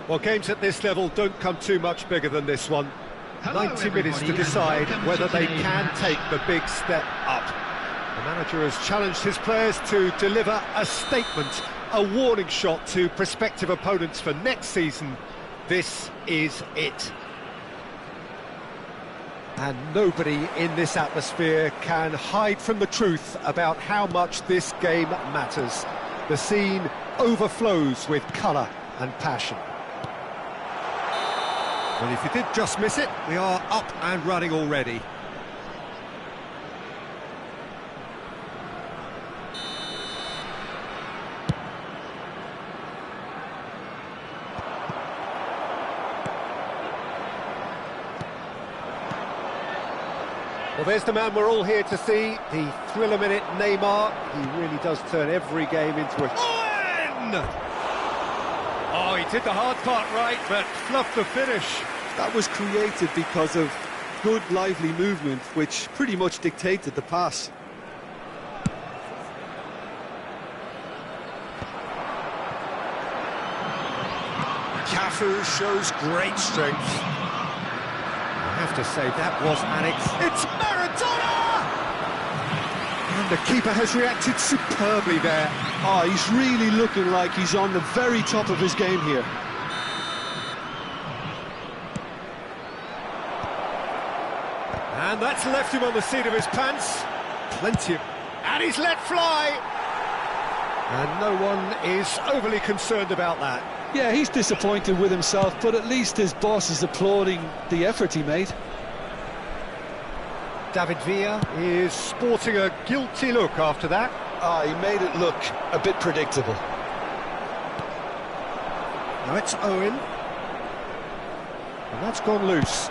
Well, games at this level don't come too much bigger than this one. Hello, 90 minutes to decide whether they can take the big step up. The manager has challenged his players to deliver a statement, a warning shot to prospective opponents for next season. This is it. And nobody in this atmosphere can hide from the truth about how much this game matters. The scene overflows with colour and passion. Well, if you did just miss it, we are up and running already. Well, there's the man we're all here to see, the thriller-minute Neymar. He really does turn every game into a... Oh, he did the hard part right, but fluffed the finish. That was created because of good, lively movement, which pretty much dictated the pass. Cafu shows great strength. I have to say, that was It's Maradona! And the keeper has reacted superbly there. Oh, he's really looking like he's on the very top of his game here. And that's left him on the seat of his pants. Plenty of... And he's let fly! And no one is overly concerned about that. Yeah, he's disappointed with himself, but at least his boss is applauding the effort he made. David Villa is sporting a guilty look after that. He made it look a bit predictable. Now it's Owen. And that's gone loose.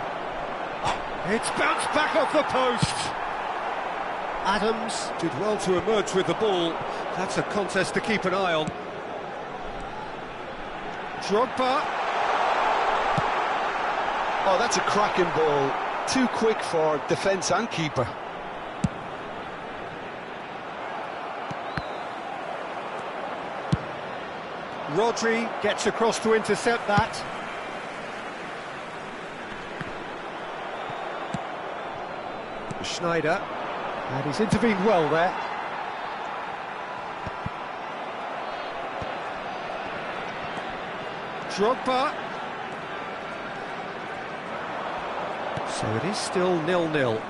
It's bounced back off the post. Adams did well to emerge with the ball. That's a contest to keep an eye on. Drogba. Oh, that's a cracking ball. Too quick for defence and keeper. Rodri gets across to intercept that. Schneider. And he's intervened well there. Drogba. So it is still 0-0.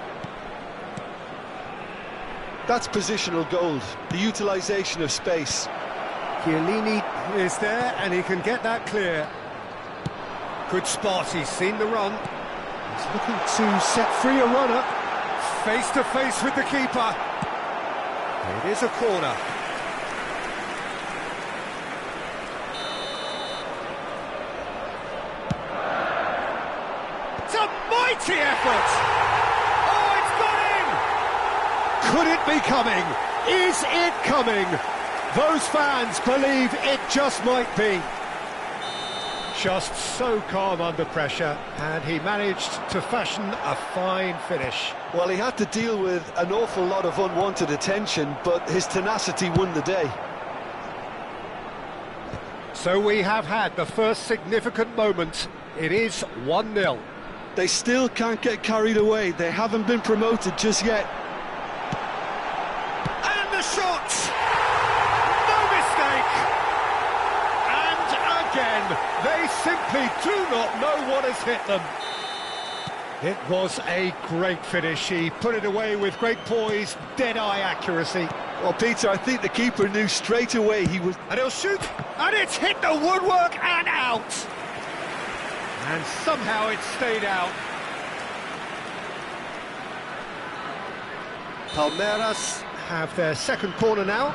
That's positional gold, the utilisation of space. Chiellini is there and he can get that clear. Good spot, he's seen the run. He's looking to set free a runner. Face to face with the keeper. It is a corner. It's a mighty effort! Oh, it's gone in! Could it be coming? Is it coming? Those fans believe it just might be. Just so calm under pressure, and he managed to fashion a fine finish. Well, he had to deal with an awful lot of unwanted attention, but his tenacity won the day. So we have had the first significant moment. It is 1-0. They still can't get carried away. They haven't been promoted just yet. And the shot! No mistake! And again, they simply do not know what has hit them. It was a great finish. He put it away with great poise, dead-eye accuracy. Well, Peter, I think the keeper knew straight away he was... And he'll shoot, and it's hit the woodwork and out. And somehow it stayed out. Palmeiras have their second corner now.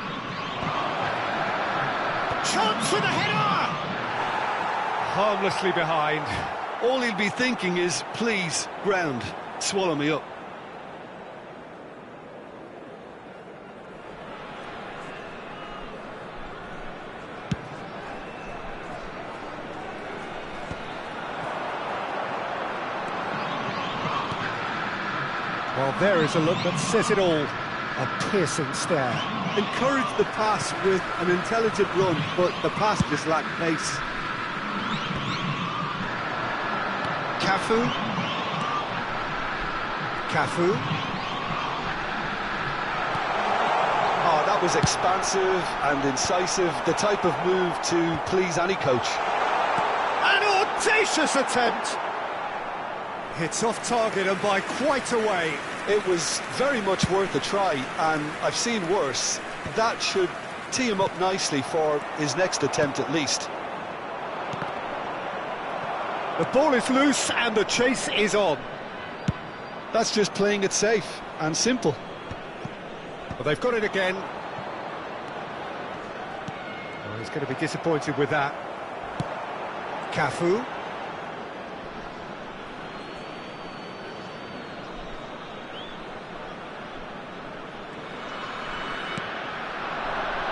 Chance for the header! Harmlessly behind. All he'll be thinking is, please, ground, swallow me up. Well, there is a look that says it all. A piercing stare. Encourage the pass with an intelligent run, but the pass just lacked pace. Cafu. Oh, that was expansive and incisive, the type of move to please any coach. An audacious attempt! Hits off target and by quite a way. It was very much worth a try, and I've seen worse. That should tee him up nicely for his next attempt at least. The ball is loose and the chase is on. That's just playing it safe and simple. Well, they've got it again. Oh, he's going to be disappointed with that. Cafu.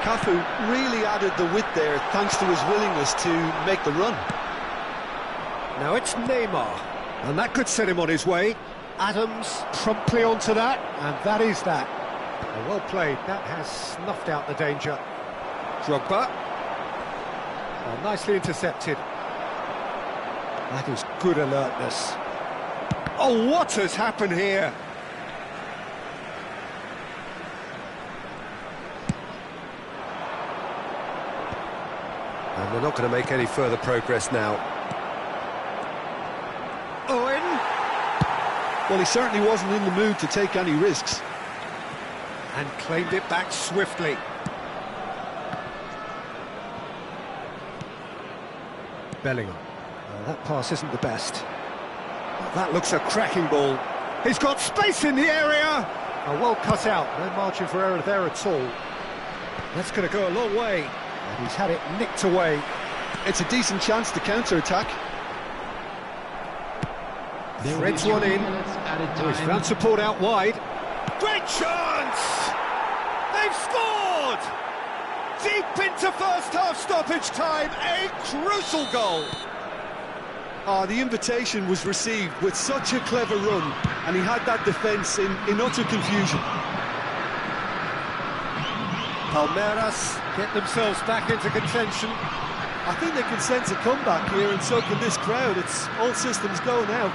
Cafu really added the width there thanks to his willingness to make the run. Now it's Neymar, and that could set him on his way. Adams promptly onto that, and that is that. Well played, that has snuffed out the danger. Drogba. Well, nicely intercepted. That is good alertness. Oh, what has happened here? And they're not going to make any further progress now. Owen. Well, he certainly wasn't in the mood to take any risks. And claimed it back swiftly. Bellingham. Well, that pass isn't the best. Well, that looks a cracking ball. He's got space in the area! Oh, well cut out, no margin for error there at all. That's going to go a long way. And he's had it nicked away. It's a decent chance to counter-attack. Threads one in. Oh, he's found support out wide. Great chance! They've scored! Deep into first half stoppage time, a crucial goal. The invitation was received with such a clever run, and he had that defence in utter confusion. Palmeiras get themselves back into contention. I think they can sense a comeback here, and so can this crowd. It's all systems go now.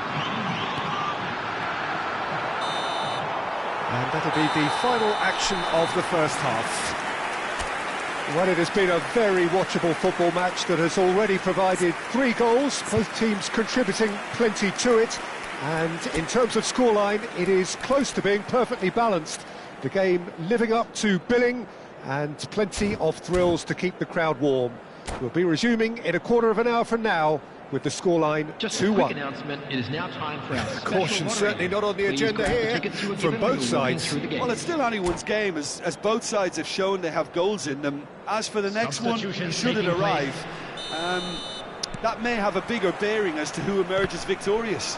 And that'll be the final action of the first half. Well, it has been a very watchable football match that has already provided 3 goals, both teams contributing plenty to it. And in terms of scoreline, it is close to being perfectly balanced. The game living up to billing and plenty of thrills to keep the crowd warm. We'll be resuming in a quarter of an hour from now with the scoreline 2-1. Just a quick announcement, it is now time for our special Caution certainly not on the Please agenda grab the here tickets you were from given both when you were walking sides. through the gate. Well, it's still anyone's game, as both sides have shown they have goals in them. As for the next one, Substitutions should it taking arrive, that may have a bigger bearing as to who emerges victorious.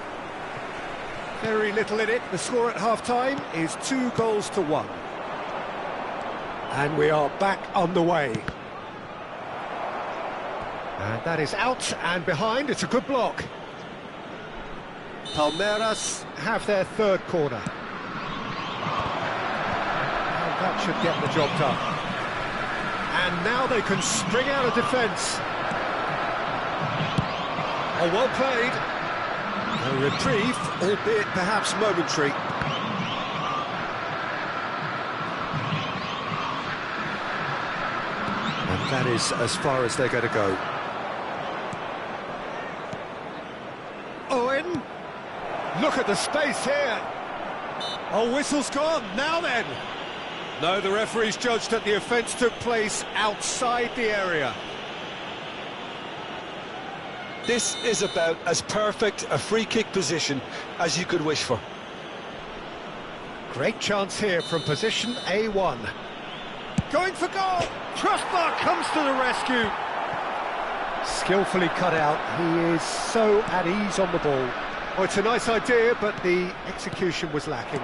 Very little in it. The score at half-time is 2-1. And we are back underway. And that is out and behind. It's a good block. Palmeiras have their third corner. And that should get the job done. And now they can spring out of defence. Oh, well played. A reprieve, albeit perhaps momentary. And that is as far as they're going to go. Owen, look at the space here. Oh, whistle's gone, now then. No, the referee's judged that the offence took place outside the area. This is about as perfect a free kick position as you could wish for. Great chance here from position A1. Going for goal! Crossbar comes to the rescue. Skillfully cut out. He is so at ease on the ball. Oh, it's a nice idea, but the execution was lacking.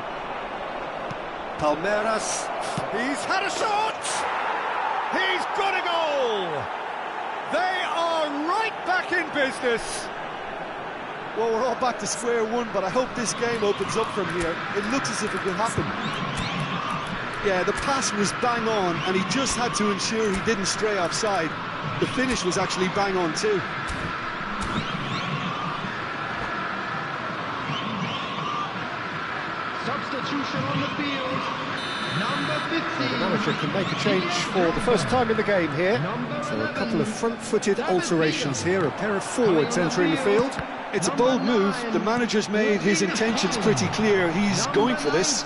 Palmeiras. He's had a shot! He's got a goal! They are right back in business. Well, we're all back to square one, but I hope this game opens up from here. It looks as if it will happen. Yeah, the pass was bang on, and he just had to ensure he didn't stray offside. The finish was actually bang on too. Substitution on the field. Number 15. The manager can make a change for the first time in the game here. So a couple of front-footed alterations here, a pair of forwards entering the field. It's a bold move. The manager's made his intentions pretty clear. He's going for this.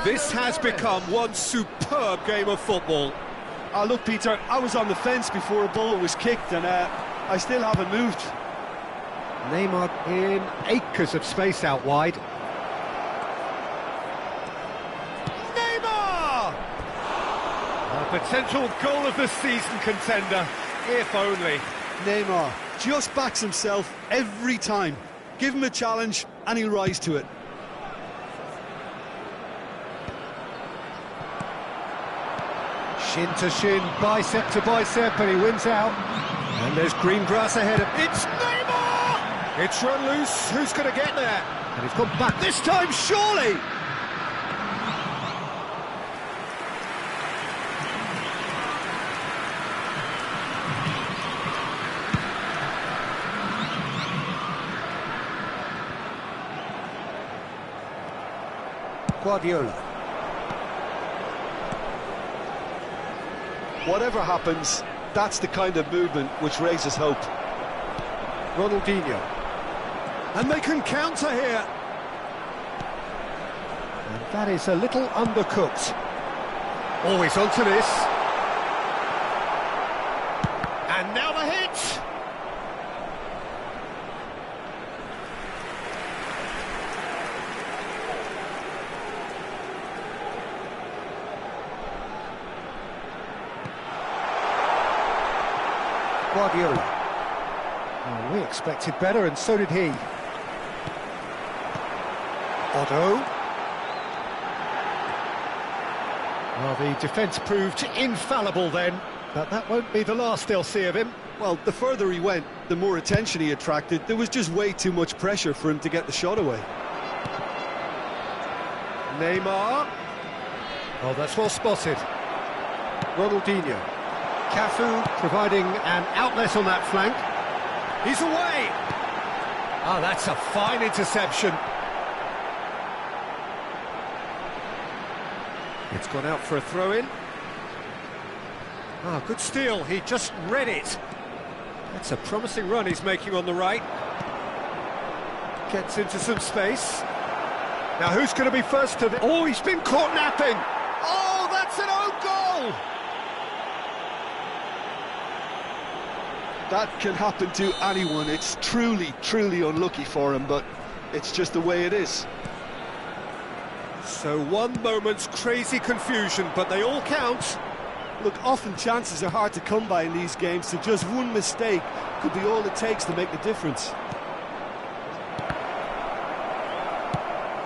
This has become one superb game of football. Look, Peter, I was on the fence before a ball was kicked, and I still haven't moved. Neymar in acres of space out wide. Neymar! A potential goal of the season contender, if only. Neymar just backs himself every time. Give him a challenge, and he'll rise to it. Shin to shin, bicep to bicep, and he wins out. And there's green grass ahead of... It's Neymar! It's run loose, who's going to get there? And he's gone back this time, surely! Guardiola. Whatever happens, that's the kind of movement which raises hope. Ronaldinho. And they can counter here. And that is a little undercooked. Always onto this. And now the hit! Guardiola. Well, we expected better, and so did he. Otto. Well, the defence proved infallible then, but that won't be the last they'll see of him. Well, the further he went, the more attention he attracted. There was just way too much pressure for him to get the shot away. Neymar. Oh, that's well spotted. Ronaldinho. Cafu providing an outlet on that flank. He's away! Ah, that's a fine interception. It's gone out for a throw-in. Ah, good steal, he just read it. That's a promising run he's making on the right. Gets into some space. Now who's going to be first to the... Oh, he's been caught napping! Oh, that's an own goal! That can happen to anyone. It's truly, truly unlucky for him, but it's just the way it is. So one moment's crazy confusion, but they all count. Look, often chances are hard to come by in these games, so just one mistake could be all it takes to make the difference.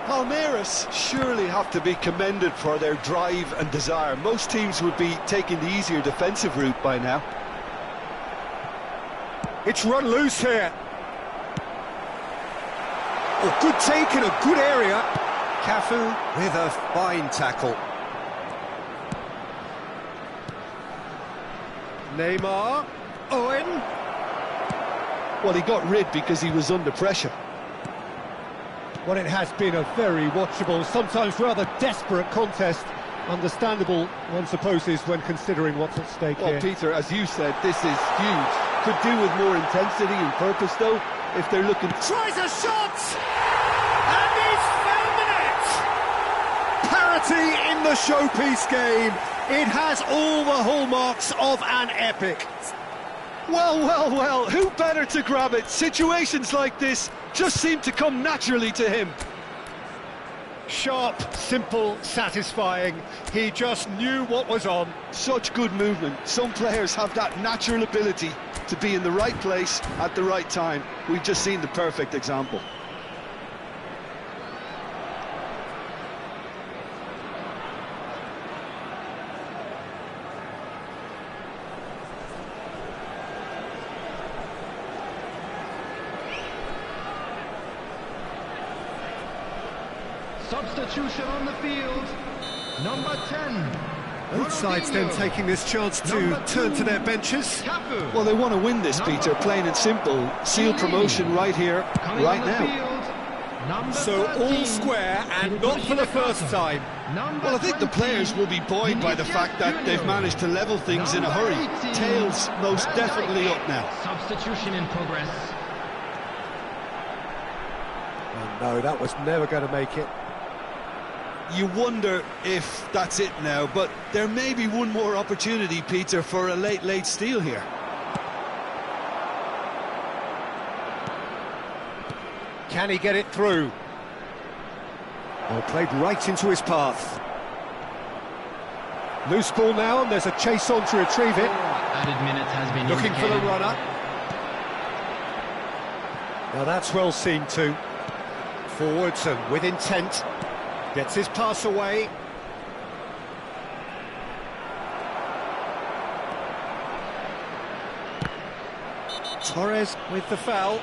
Palmeiras surely have to be commended for their drive and desire. Most teams would be taking the easier defensive route by now. It's run loose here. Oh, good take in a good area. Cafu with a fine tackle. Neymar. Owen. Well, he got rid because he was under pressure. Well, it has been a very watchable, sometimes rather desperate contest. Understandable, one supposes, when considering what's at stake here. Well, Peter, as you said, this is huge. Could do with more intensity and purpose, though, if they're looking... Tries a shot! And he's found the net! Parity in the showpiece game. It has all the hallmarks of an epic. Well, well, well, who better to grab it? Situations like this just seem to come naturally to him. Sharp, simple, satisfying. He just knew what was on. Such good movement. Some players have that natural ability to be in the right place at the right time. We've just seen the perfect example. Substitution on the field. Number 10. Both sides then taking this chance to turn to their benches. Well, they want to win this, Peter, plain and simple. Seal promotion right here, right now. So all square and not for the first time. Well, I think the players will be buoyed by the fact that they've managed to level things in a hurry. Tails most definitely up now. Substitution in progress. Oh, no, that was never going to make it. You wonder if that's it now, but there may be one more opportunity, Peter, for a late steal here. Can he get it through? Well, played right into his path. Loose ball now, and there's a chase on to retrieve it. Added minutes has been Looking for the indicated. runner. Now that's well seen too. Forwards and with intent. Gets his pass away. Torres with the foul.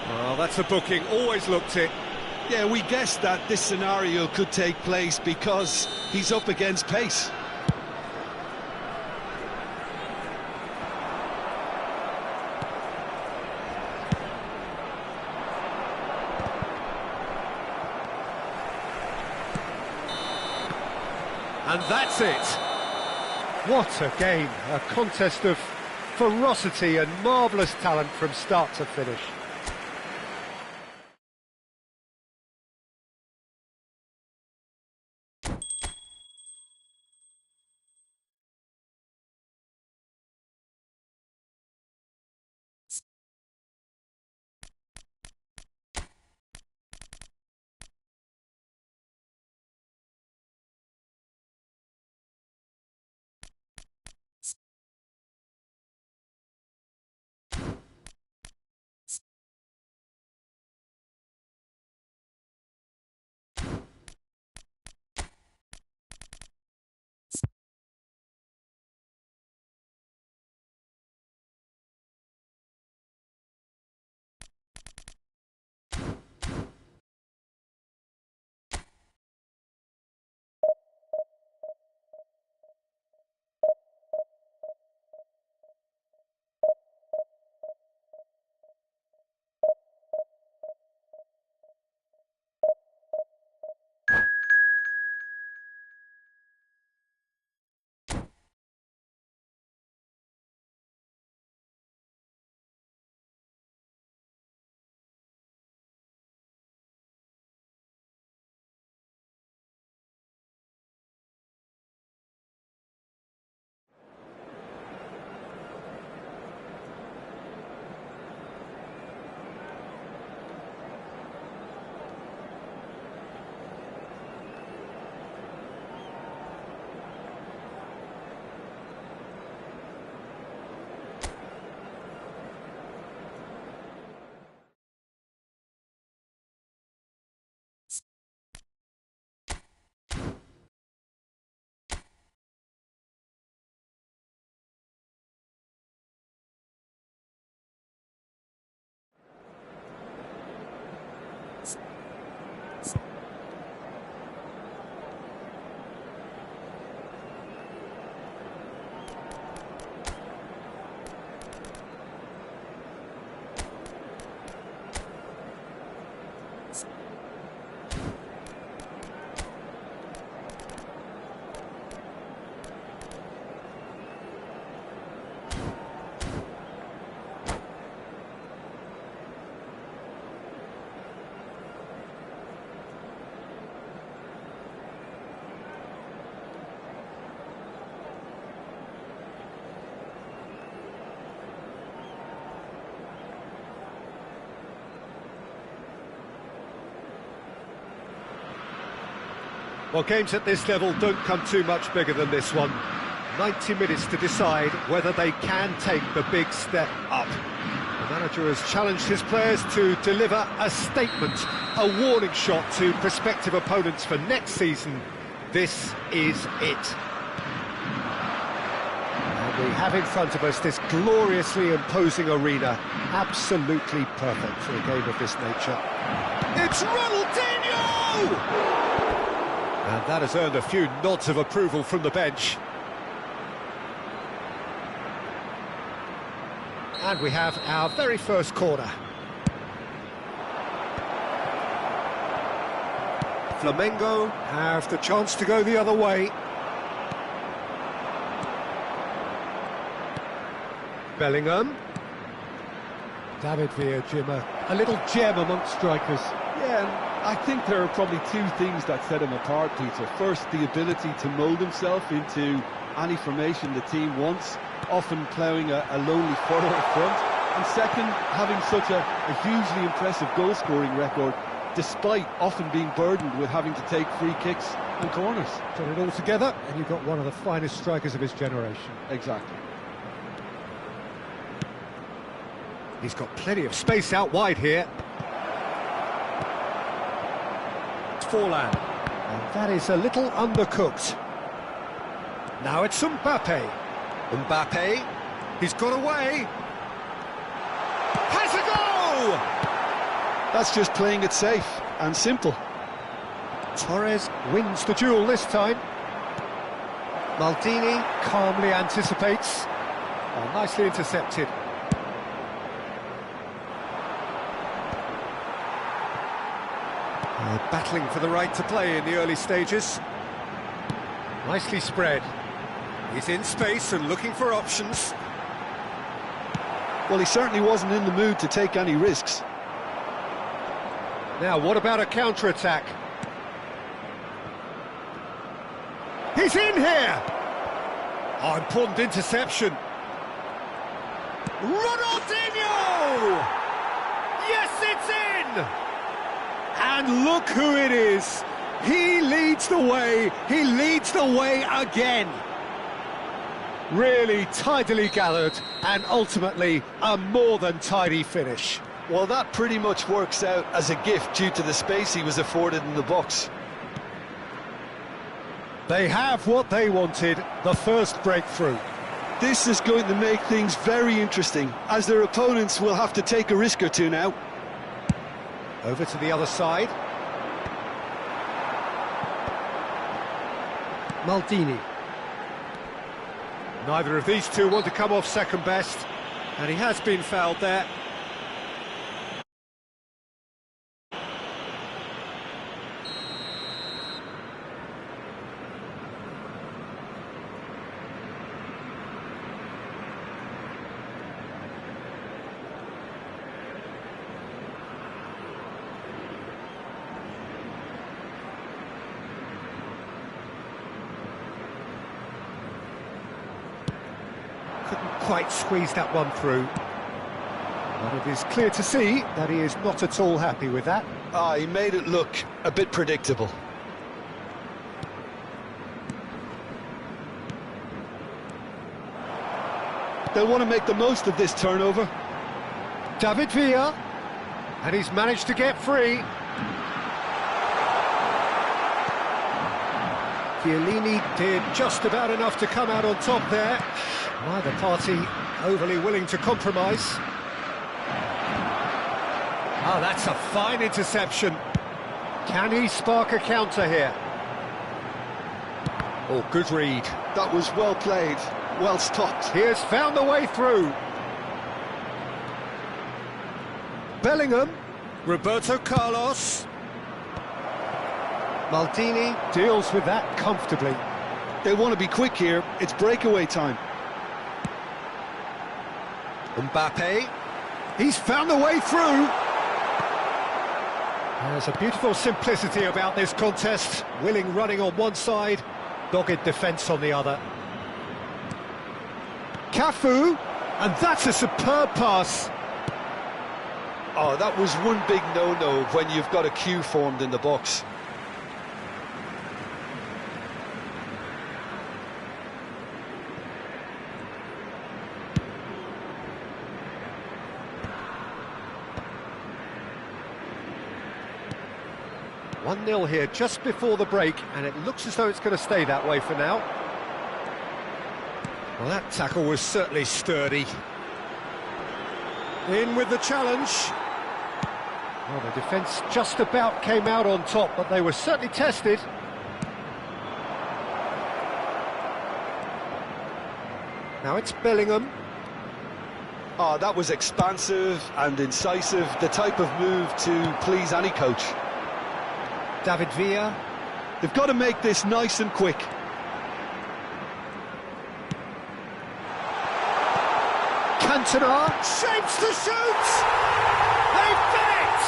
Well, that's a booking, always looked it. Yeah, we guessed that this scenario could take place because he's up against pace. And that's it. What a game, a contest of ferocity and marvellous talent from start to finish. Well, games at this level don't come too much bigger than this one. 90 minutes to decide whether they can take the big step up. The manager has challenged his players to deliver a statement, a warning shot to prospective opponents for next season. This is it. And we have in front of us this gloriously imposing arena, absolutely perfect for a game of this nature. It's Ronaldinho! And that has earned a few nods of approval from the bench. And we have our very first corner. Flamengo have the chance to go the other way. Bellingham. David Villa, a little gem amongst strikers. Yeah, and I think there are probably two things that set him apart, Peter. First, the ability to mould himself into any formation the team wants, often ploughing a lonely furrow up front. And second, having such a hugely impressive goal-scoring record, despite often being burdened with having to take free kicks and corners. Put it all together, and you've got one of the finest strikers of his generation. Exactly. He's got plenty of space out wide here. Forlan. And that is a little undercooked. Now it's Mbappe. Mbappe, he's got away. Has a goal! That's just playing it safe and simple. Torres wins the duel this time. Maldini calmly anticipates. Oh, nicely intercepted. Battling for the right to play in the early stages. Nicely spread. He's in space and looking for options. Well, he certainly wasn't in the mood to take any risks. Now, what about a counter-attack? He's in here! Oh, important interception. Ronaldinho! Yes, it's in! And look who it is. He leads the way. He leads the way again. Really tidily gathered and ultimately a more than tidy finish. Well, that pretty much works out as a gift due to the space he was afforded in the box. They have what they wanted, the first breakthrough. This is going to make things very interesting, as their opponents will have to take a risk or two now. Over to the other side. Maldini. Neither of these two want to come off second best, and he has been fouled there. Couldn't quite squeeze that one through. But it is clear to see that he is not at all happy with that. He made it look a bit predictable. They'll want to make the most of this turnover. David Villa, and he's managed to get free. Chiellini did just about enough to come out on top there. Neither party overly willing to compromise. Oh, that's a fine interception. Can he spark a counter here? Oh, good read. That was well played, well stopped. He has found the way through. Bellingham, Roberto Carlos. Maldini deals with that comfortably. They want to be quick here, it's breakaway time. Mbappe, he's found the way through. There's a beautiful simplicity about this contest. Willing running on one side, dogged defence on the other. Cafu, and that's a superb pass. Oh, that was one big no-no when you've got a queue formed in the box. 1-0 here just before the break, and it looks as though it's going to stay that way for now. Well, that tackle was certainly sturdy. In with the challenge. Well, the defence just about came out on top, but they were certainly tested. Now it's Bellingham. Oh, that was expansive and incisive, the type of move to please any coach. David Villa. They've got to make this nice and quick. Cantona shapes to shoot! They've done it!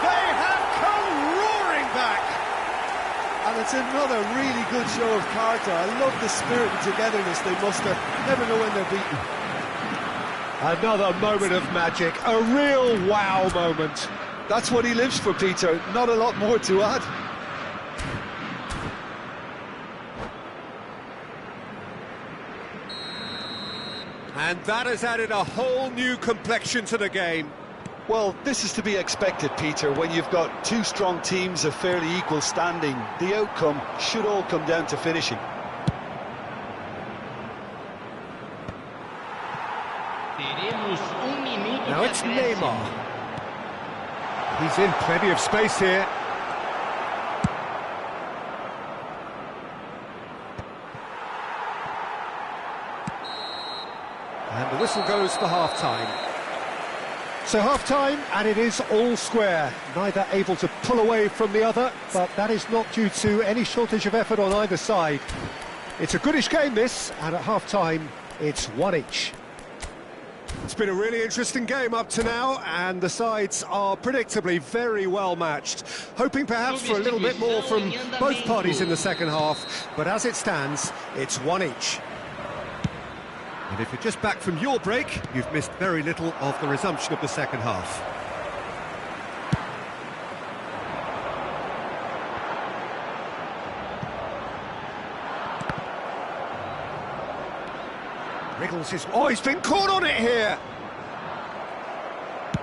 They have come roaring back! And it's another really good show of character. I love the spirit and togetherness they muster. Never know when they're beaten. Another moment of magic, a real wow moment. That's what he lives for, Peter. Not a lot more to add. And that has added a whole new complexion to the game. Well, this is to be expected, Peter. When you've got two strong teams of fairly equal standing, the outcome should all come down to finishing. Now it's Neymar. He's in plenty of space here. And the whistle goes for half-time. So half-time, and it is all square. Neither able to pull away from the other, but that is not due to any shortage of effort on either side. It's a goodish game, this, and at half-time, it's one each. It's been a really interesting game up to now, and the sides are predictably very well matched. Hoping perhaps for a little bit more from both parties in the second half, but as it stands, it's one each. And if you're just back from your break, you've missed very little of the resumption of the second half. Wriggles his... Oh, he's been caught on it here!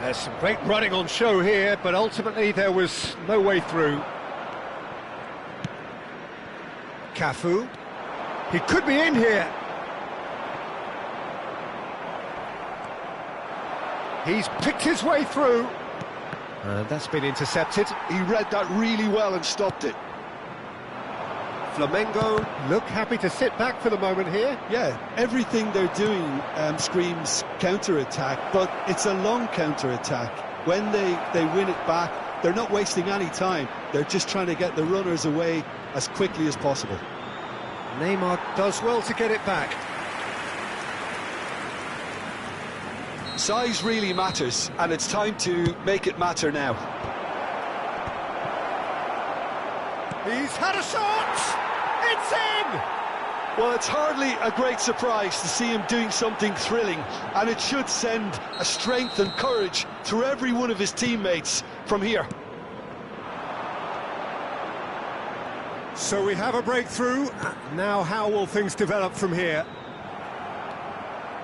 There's some great running on show here, but ultimately there was no way through. Cafu. He could be in here. He's picked his way through. And that's been intercepted. He read that really well and stopped it. Flamengo look happy to sit back for the moment here. Yeah, everything they're doing screams counter-attack, but it's a long counter-attack. When they win it back, they're not wasting any time. They're just trying to get the runners away as quickly as possible. Neymar does well to get it back. Size really matters, and it's time to make it matter now. He's had a shot! It's in! Well, it's hardly a great surprise to see him doing something thrilling, and it should send a strength and courage through every one of his teammates from here. So we have a breakthrough. Now how will things develop from here?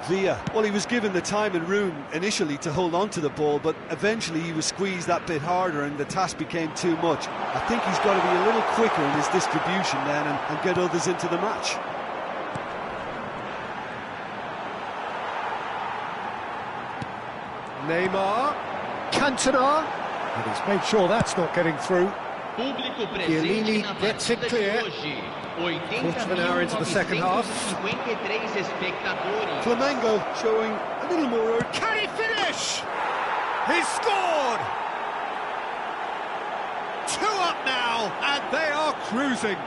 Villa, well, he was given the time and room initially to hold on to the ball, but eventually he was squeezed that bit harder and the task became too much. I think he's got to be a little quicker in his distribution then and get others into the match. Neymar, Cantona, and he's made sure that's not getting through. Colina gets it clear. Quarter of an hour into the second half. Flamengo showing a little more... Can he finish? He's scored! 2 up now, and they are cruising.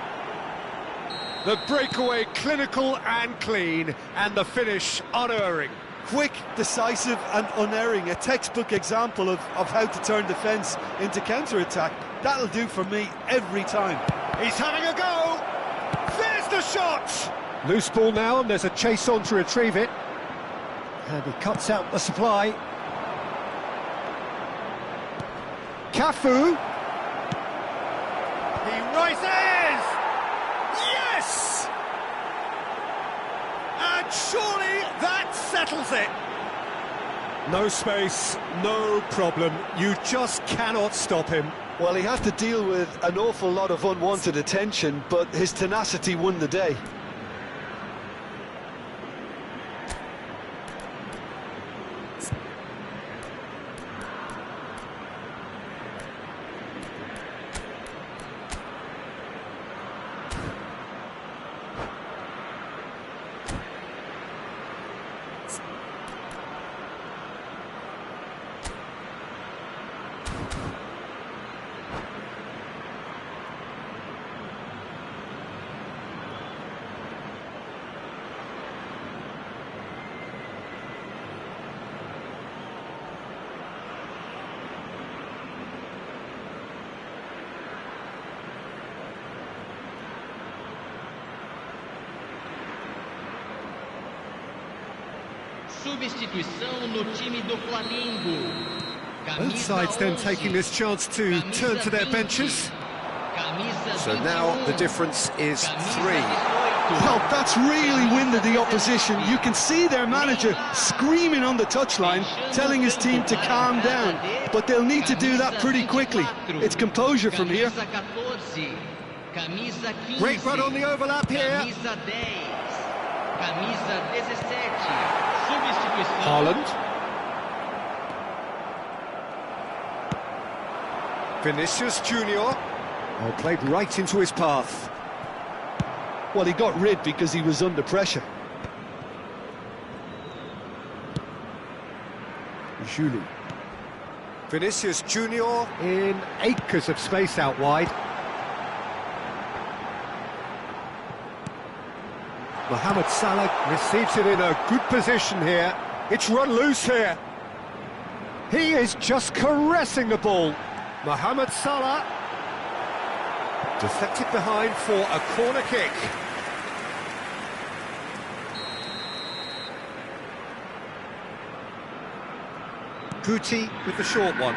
The breakaway clinical and clean, and the finish unerring. Quick, decisive and unerring, a textbook example of how to turn defence into counter-attack. That'll do for me every time. He's having a go! There's the shot! Loose ball now, and there's a chase on to retrieve it. And he cuts out the supply. Cafu. He rises! Yes! And surely that settles it. No space, no problem. You just cannot stop him. Well, he had to deal with an awful lot of unwanted attention, but his tenacity won the day. Substituição no time do Flamengo. Both sides then taking this chance to turn to their benches. So now the difference is 3. Well, that's really winded the opposition. You can see their manager screaming on the touchline, telling his team to calm down. But they'll need to do that pretty quickly. It's composure from here. Great run on the overlap here. Haaland. Vinicius Junior. Oh, played right into his path. Well, he got rid because he was under pressure. Julie. Vinicius Junior in acres of space out wide. Mohamed Salah receives it in a good position here. It's run loose here. He is just caressing the ball. Mohamed Salah. Deflected behind for a corner kick. Guti with the short one.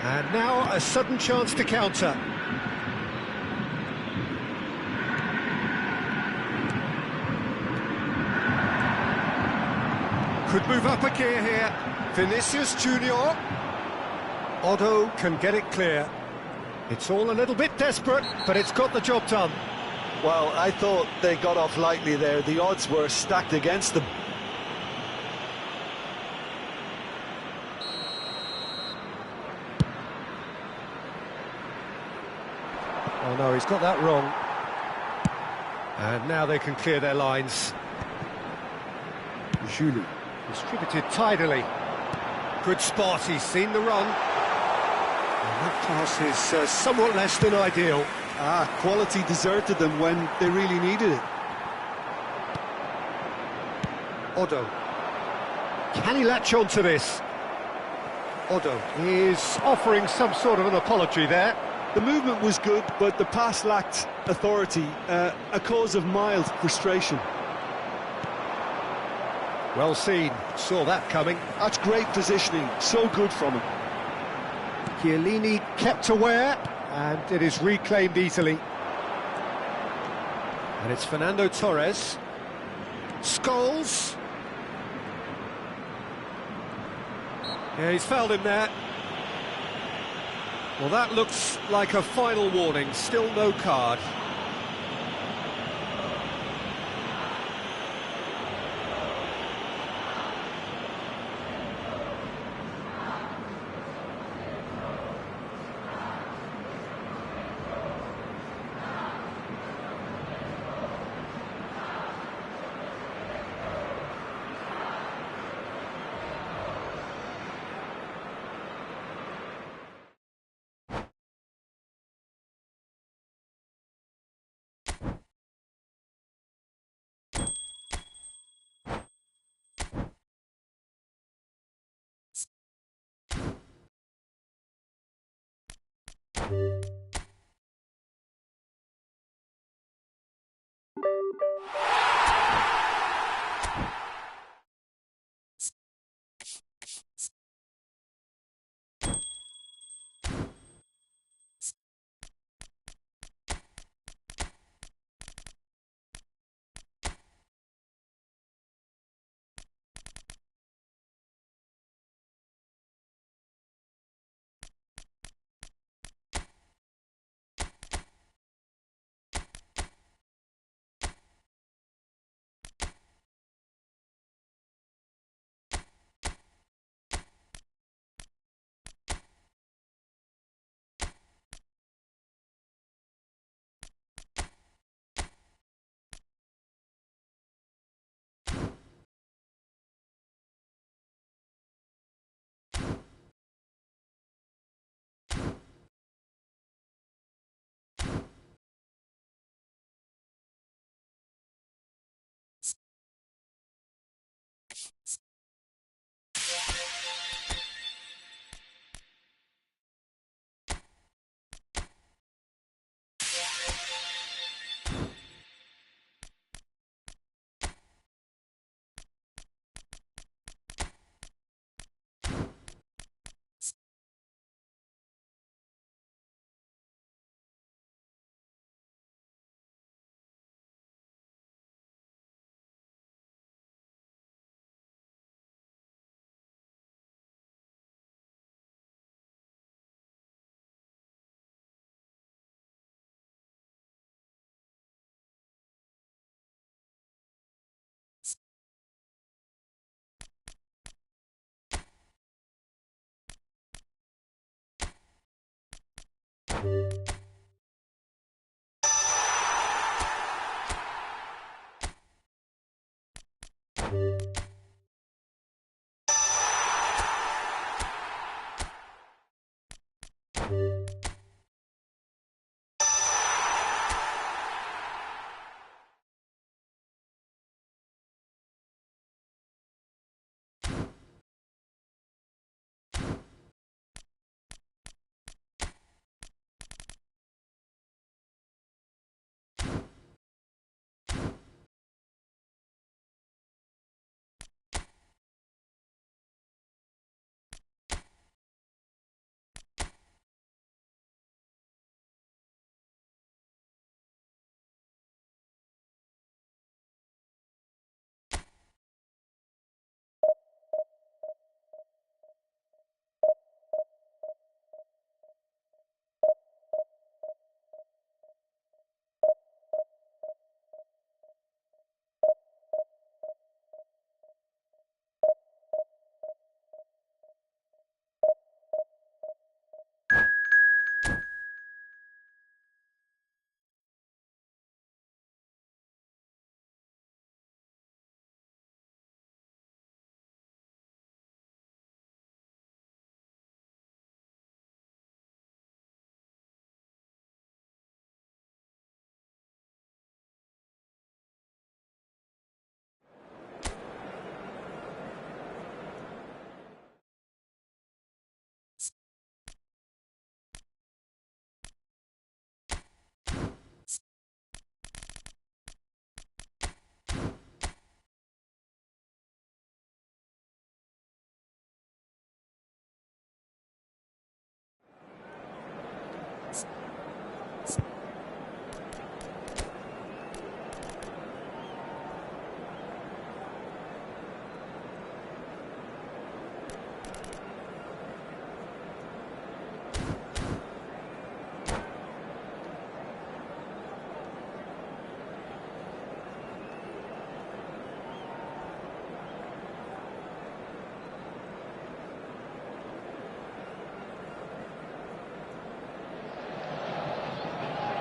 And now a sudden chance to counter. Could move up a gear here. Vinicius Junior. Otto can get it clear. It's all a little bit desperate, but it's got the job done. Well, I thought they got off lightly there. The odds were stacked against them. Oh no, he's got that wrong. And now they can clear their lines. Julie. Distributed tidily. Good spot, he's seen the run. And that pass is somewhat less than ideal. Quality deserted them when they really needed it. Otto. Can he latch on to this? Otto. Is offering some sort of an apology there. The movement was good, but the pass lacked authority, a cause of mild frustration. Well seen, saw that coming. That's great positioning, so good from him. Chiellini kept aware, and it is reclaimed easily. And it's Fernando Torres. Scholes. Yeah, he's fouled him there. Well, that looks like a final warning, still no card.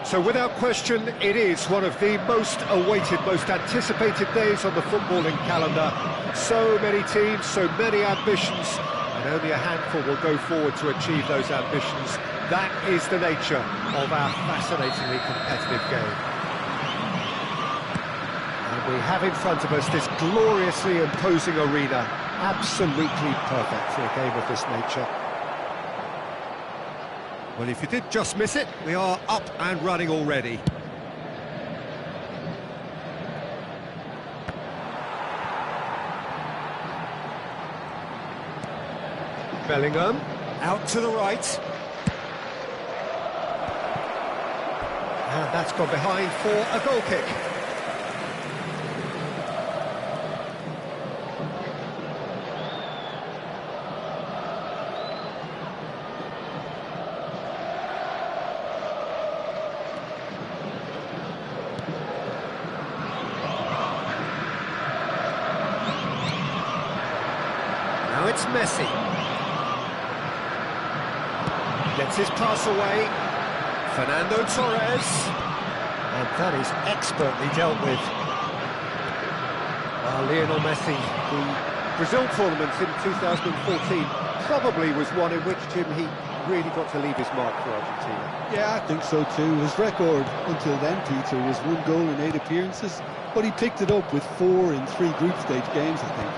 So without question, it is one of the most awaited, most anticipated days on the footballing calendar. So many teams, so many ambitions, and only a handful will go forward to achieve those ambitions. That is the nature of our fascinatingly competitive game. And we have in front of us this gloriously imposing arena, absolutely perfect for a game of this nature. Well, if you did just miss it, we are up and running already. Bellingham, out to the right. And that's gone behind for a goal kick. Now it's Messi. Gets his pass away. Fernando Torres. And that is expertly dealt with. Lionel Messi, the Brazil tournament in 2014, probably was one in which, Jim, he really got to leave his mark for Argentina. Yeah, I think so too. His record until then, Peter, was 1 goal in 8 appearances, but he picked it up with 4 in 3 group stage games, I think.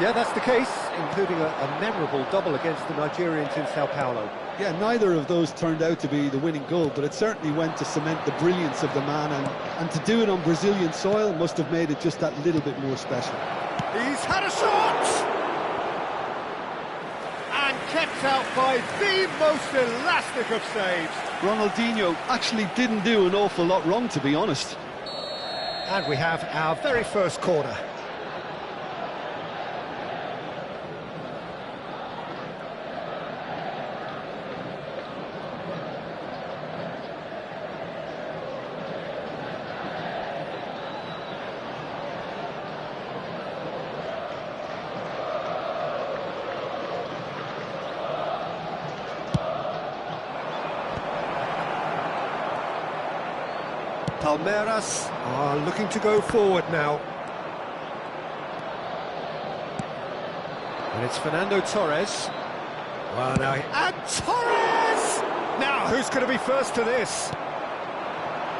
Yeah, that's the case, including a memorable double against the Nigerians in Sao Paulo. Yeah, neither of those turned out to be the winning goal, but it certainly went to cement the brilliance of the man, and to do it on Brazilian soil must have made it just that little bit more special. He's had a shot! And kept out by the most elastic of saves. Ronaldinho actually didn't do an awful lot wrong, to be honest. And we have our very first corner. Palmeiras are looking to go forward now. And it's Fernando Torres. Well, now, and Torres! Now, who's going to be first to this?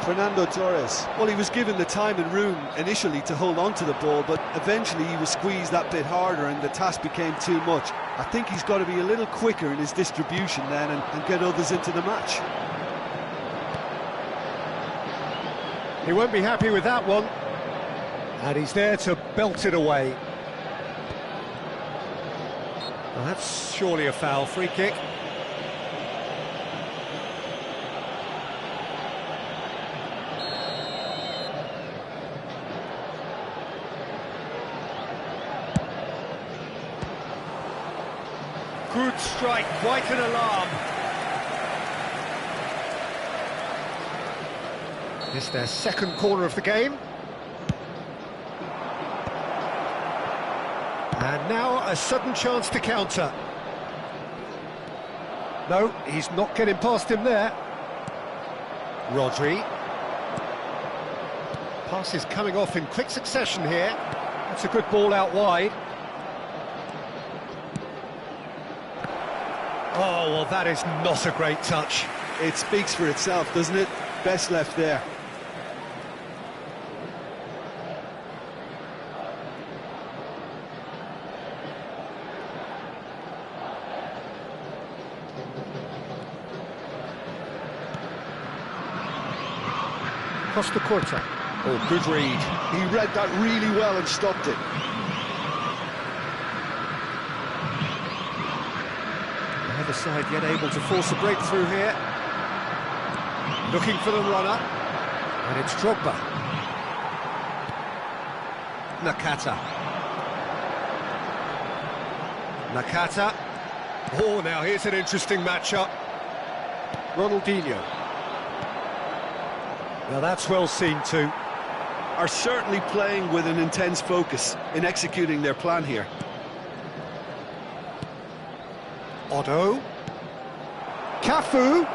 Fernando Torres. Well, he was given the time and room initially to hold on to the ball, but eventually he was squeezed that bit harder and the task became too much. I think he's got to be a little quicker in his distribution then and get others into the match. He won't be happy with that one. And he's there to belt it away. Well, that's surely a foul. Free kick. Good strike, quite an alarm. It's their second corner of the game. And now a sudden chance to counter. No, he's not getting past him there. Rodri. Pass is coming off in quick succession here. That's a good ball out wide. Oh, well, that is not a great touch. It speaks for itself, doesn't it? Best left there. Costa Corta. Oh, good read. He read that really well and stopped it. Neither side yet able to force a breakthrough here. Looking for the runner. And it's Drogba. Nakata. Oh, now here's an interesting matchup. Ronaldinho. Now that's well seen too. Are certainly playing with an intense focus in executing their plan here. Otto. Cafu.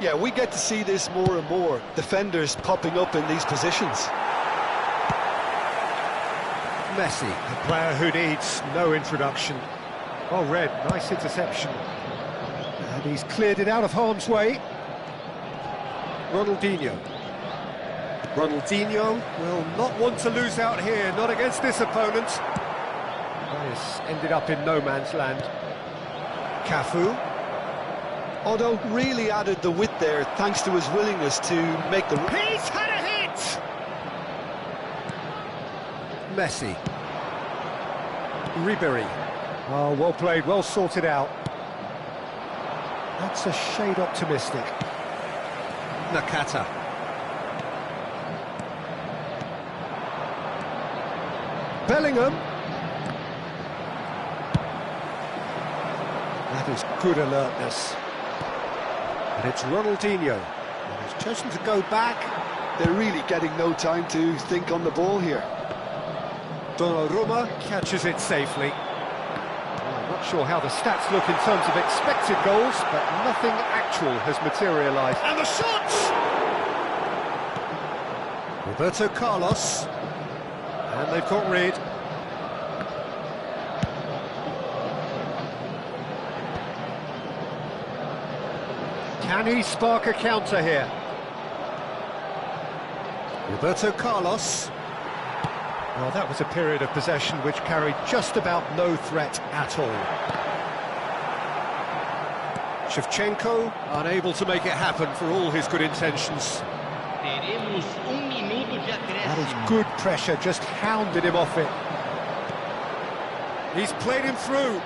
Yeah, we get to see this more and more. Defenders popping up in these positions. Messi, a player who needs no introduction. Oh, Red, nice interception. And he's cleared it out of harm's way. Ronaldinho. Ronaldinho will not want to lose out here, not against this opponent. This ended up in no man's land. Cafu. Otto really added the width there thanks to his willingness to make the... He's had a hit! Messi. Ribery. Oh, well played, well sorted out. That's a shade optimistic. Nakata. Bellingham. That is good alertness. And it's Ronaldinho. And he's chosen to go back. They're really getting no time to think on the ball here. Donnarumma catches it safely. Well, I'm not sure how the stats look in terms of expected goals, but nothing actual has materialised. And the shots! Roberto Carlos. And they've got rid. Can he spark a counter here? Roberto Carlos. Well, that was a period of possession which carried just about no threat at all. Shevchenko unable to make it happen for all his good intentions. That is good pressure, just hounded him off it. He's played him through.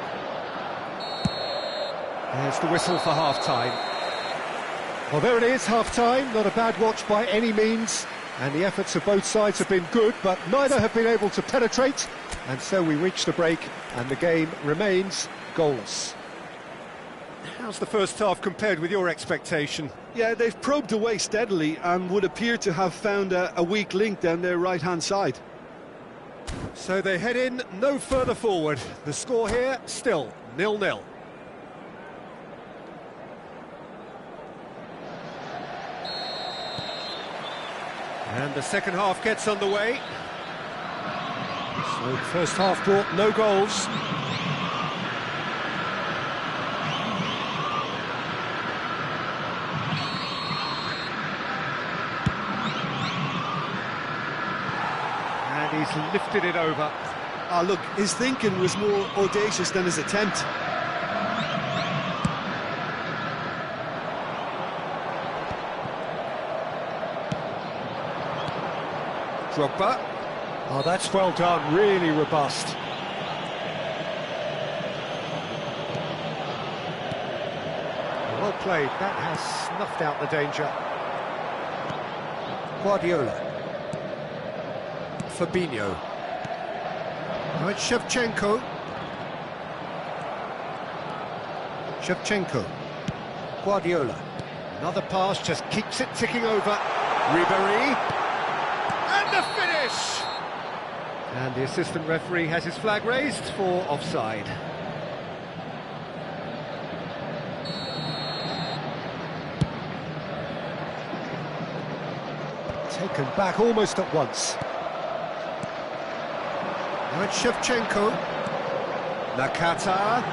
There's the whistle for half-time. Well, there it is, half-time. Not a bad watch by any means. And the efforts of both sides have been good, but neither have been able to penetrate. And so we reach the break, and the game remains goalless. How's the first half compared with your expectation? Yeah, they've probed away steadily and would appear to have found a weak link down their right-hand side. So they head in no further forward. The score here, still 0-0. And the second half gets underway. So first half brought no goals. And he's lifted it over. Ah, look, his thinking was more audacious than his attempt. Drogba. Oh, that's well done, really robust. Well played, that has snuffed out the danger. Guardiola. Fabinho. Now it's Shevchenko. Shevchenko. Guardiola. Another pass, just keeps it ticking over. Ribéry. And the finish! And the assistant referee has his flag raised for offside. Taken back almost at once. Now it's Shevchenko. Nakata.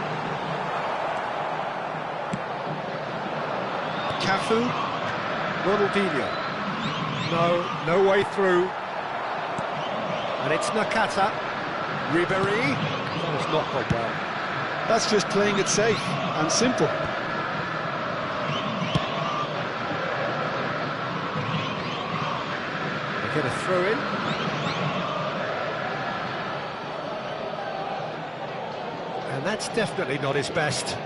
Cafu. Ronaldinho. No way through. And it's Nakata. Ribéry. That has not gone well. That's just playing it safe and simple. They get a throw in. And that's definitely not his best.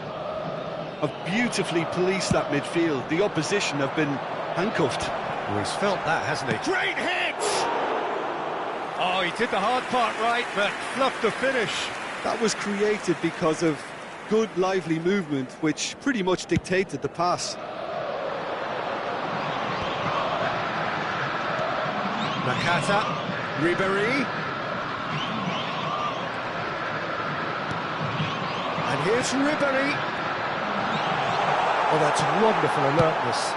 Have beautifully policed that midfield. The opposition have been handcuffed. Well, he's felt that, hasn't he? Great hit! Oh, he did the hard part right, but fluffed the finish. That was created because of good, lively movement, which pretty much dictated the pass. Nakata, Ribéry. And here's Ribéry. Oh, that's wonderful alertness.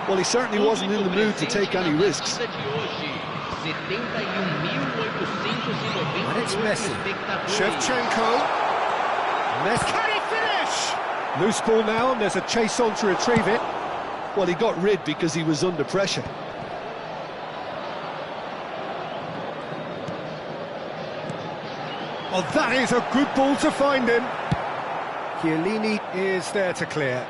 Well, he certainly wasn't in the mood to take any risks. And it's Messi. Shevchenko. Messi. Can he finish? Loose ball now, and there's a chase on to retrieve it. Well, he got rid because he was under pressure. Oh, that is a good ball to find him. Chiellini is there to clear.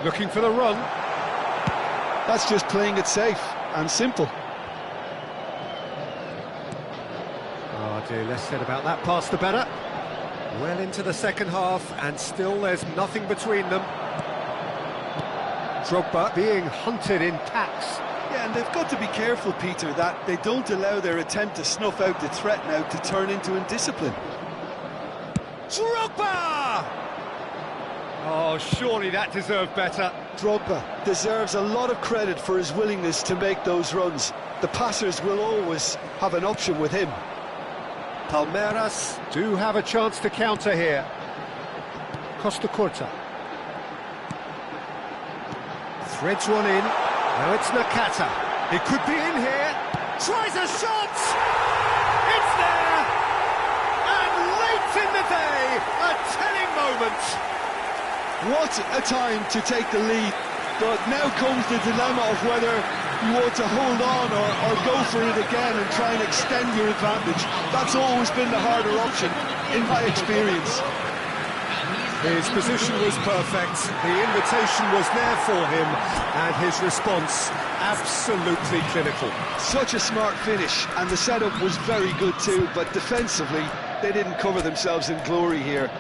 Looking for the run. That's just playing it safe and simple. Oh dear, less said about that pass the better. Well into the second half, and still there's nothing between them. Drogba being hunted in packs. Yeah, and they've got to be careful, Peter, that they don't allow their attempt to snuff out the threat now to turn into indiscipline. Drogba! Oh, surely that deserved better. Drogba deserves a lot of credit for his willingness to make those runs. The passers will always have an option with him. Palmeiras do have a chance to counter here. Costa Curta. Threads one in. Now it's Nakata. It could be in here. Tries a shot! It's there! And late in the day, a telling moment. What a time to take the lead. But now comes the dilemma of whether you want to hold on or go for it again and try and extend your advantage. That's always been the harder option, in my experience. His position was perfect, the invitation was there for him, and his response absolutely clinical. Such a smart finish, and the setup was very good too, but defensively, they didn't cover themselves in glory here.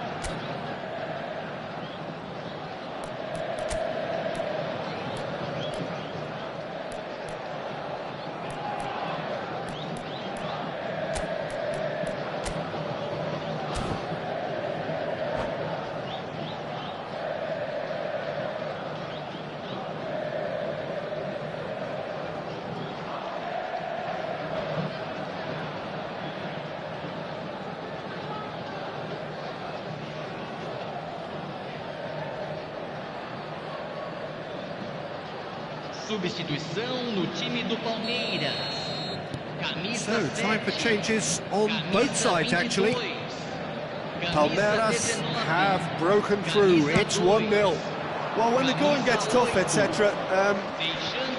Substituição no time do Palmeiras. So, time for changes on both sides, actually. Palmeiras have broken through. It's 1-0. Well, when the going gets tough, etc.,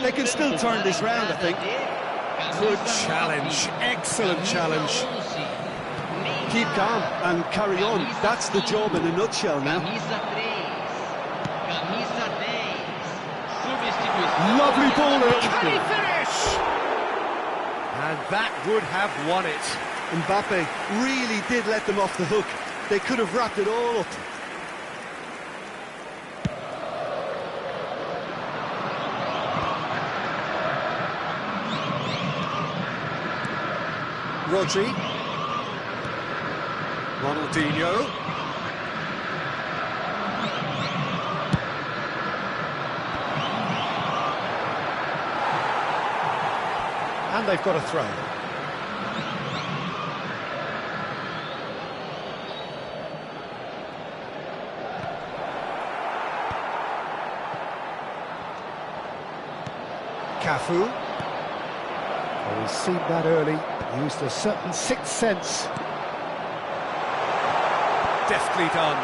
they can still turn this round, I think. Good challenge, excellent challenge. Keep calm and carry on. That's the job in a nutshell now. Lovely ball, can he finish? And that would have won it. Mbappe really did let them off the hook. They could have wrapped it all up. Rodri. Ronaldinho. And they've got a throw. Cafu. Oh, he's seen that early, used a certain sixth sense. Deftly done.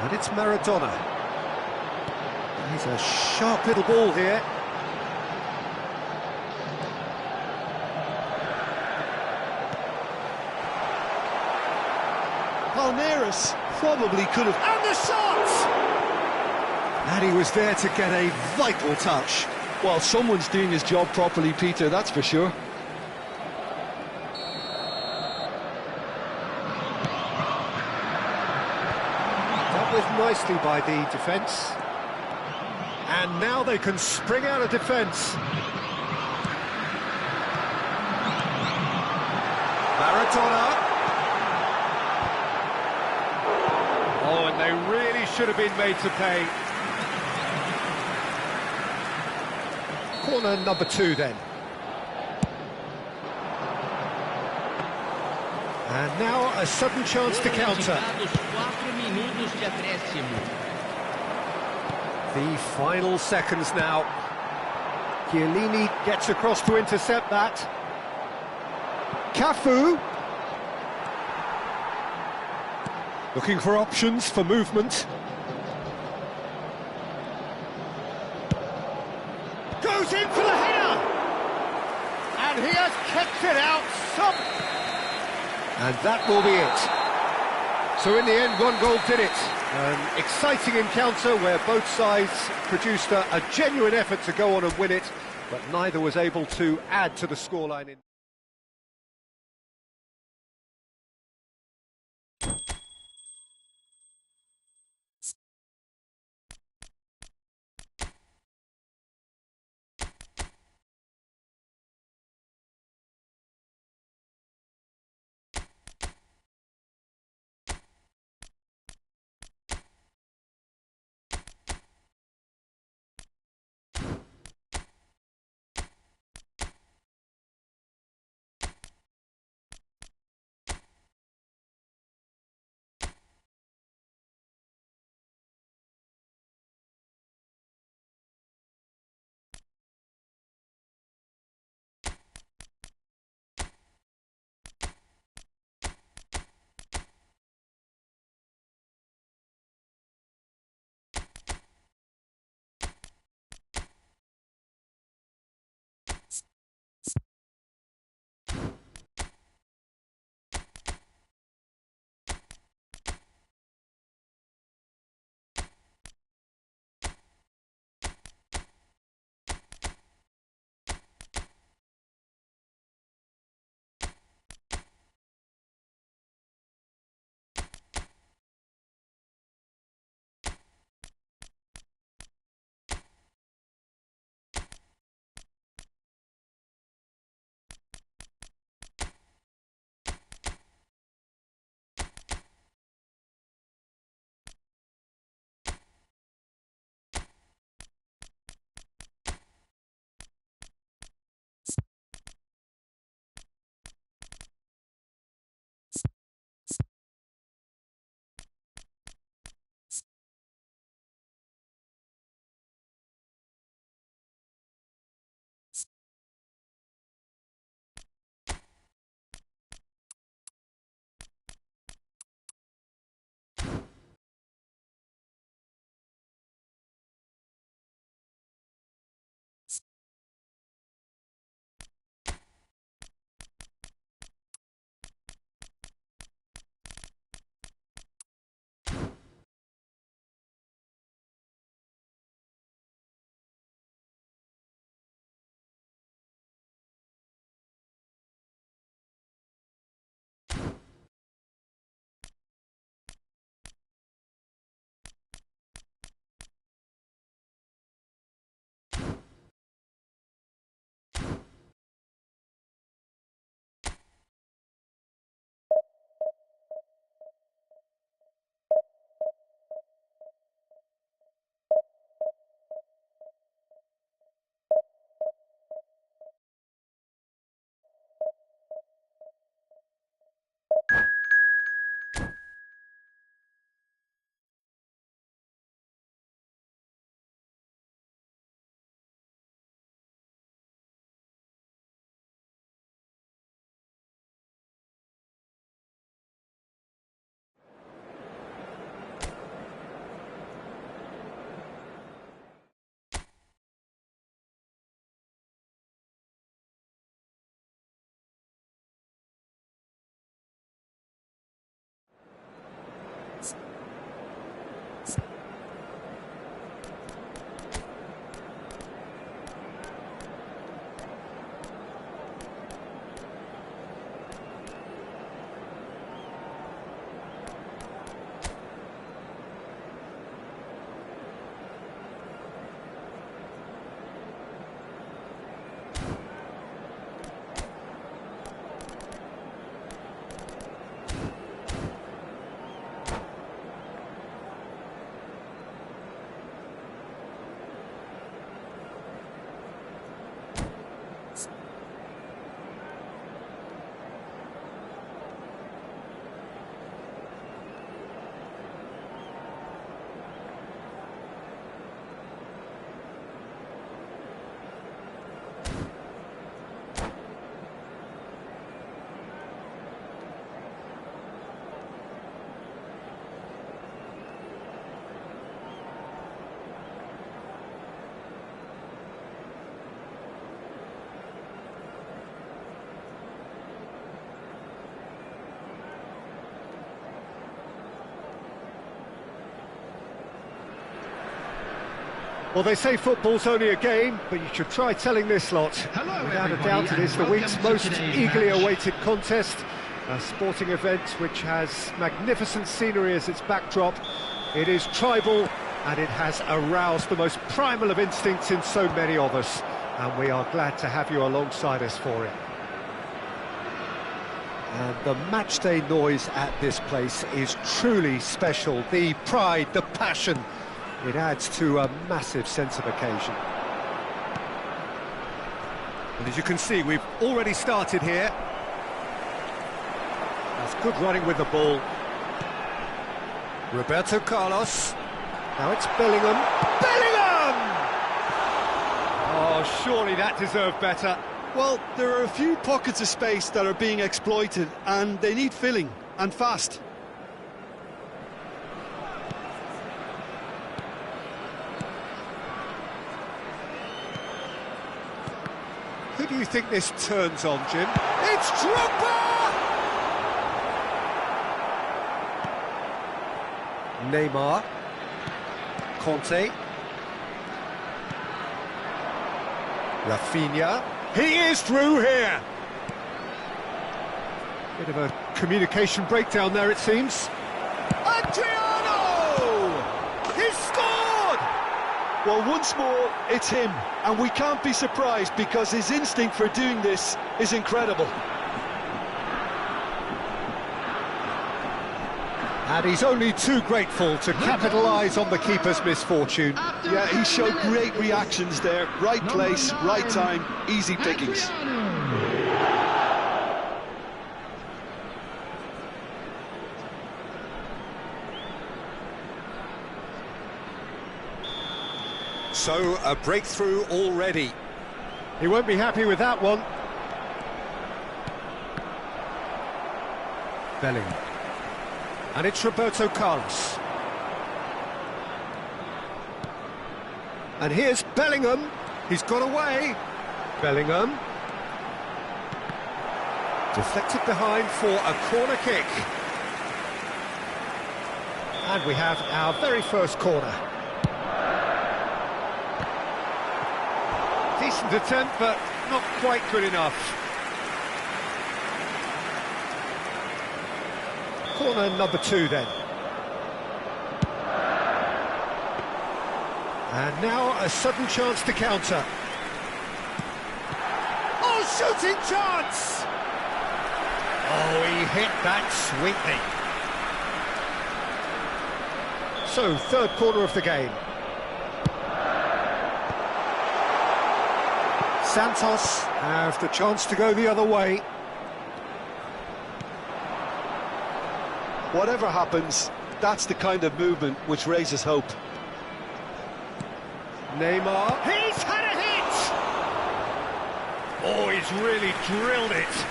And it's Maradona. He's a sharp little ball here. Palmeiras probably could have... And the shot! And he was there to get a vital touch. Well, someone's doing his job properly, Peter, that's for sure. Dealt with nicely by the defence. And now they can spring out of defence. Maradona. Oh, and they really should have been made to pay. Corner number 2 then. And now a sudden chance to counter. The final seconds now. Chiellini gets across to intercept that. Cafu. Looking for options for movement. Goes in for the header! And he has kept it out. And that will be it. So in the end, one goal did it. An exciting encounter where both sides produced a genuine effort to go on and win it, but neither was able to add to the scoreline. Well, they say football's only a game, but you should try telling this lot. Hello, Without a everybody, doubt, it is the and week's welcome to most today's eagerly match. awaited contest. A sporting event which has magnificent scenery as its backdrop. It is tribal, and it has aroused the most primal of instincts in so many of us. And we are glad to have you alongside us for it. And the matchday noise at this place is truly special. The pride, the passion, it adds to a massive sense of occasion. And as you can see, we've already started here. That's good running with the ball. Roberto Carlos. Now it's Bellingham. Bellingham! Oh, surely that deserved better. Well, there are a few pockets of space that are being exploited, and they need filling, and fast. Who do you think this turns on, Jim? It's Drogba! Neymar. Conte. Rafinha. He is through here! Bit of a communication breakdown there, it seems. Adriano! He's scored! Well, once more, it's him, and we can't be surprised because his instinct for doing this is incredible. And he's only too grateful to capitalise on the keeper's misfortune. Yeah, he showed great reactions there. Right place, right time, easy pickings. So, a breakthrough already. He won't be happy with that one. Bellingham. And it's Roberto Carlos. And here's Bellingham. He's got away. Bellingham. Deflected behind for a corner kick. And we have our very first corner. Decent attempt, but not quite good enough. Corner number 2 then. And now a sudden chance to counter. Oh, shooting chance! Oh, he hit that sweetly. So, third corner of the game. Santos have the chance to go the other way. Whatever happens, that's the kind of movement which raises hope. Neymar. He's had a hit! Oh, he's really drilled it.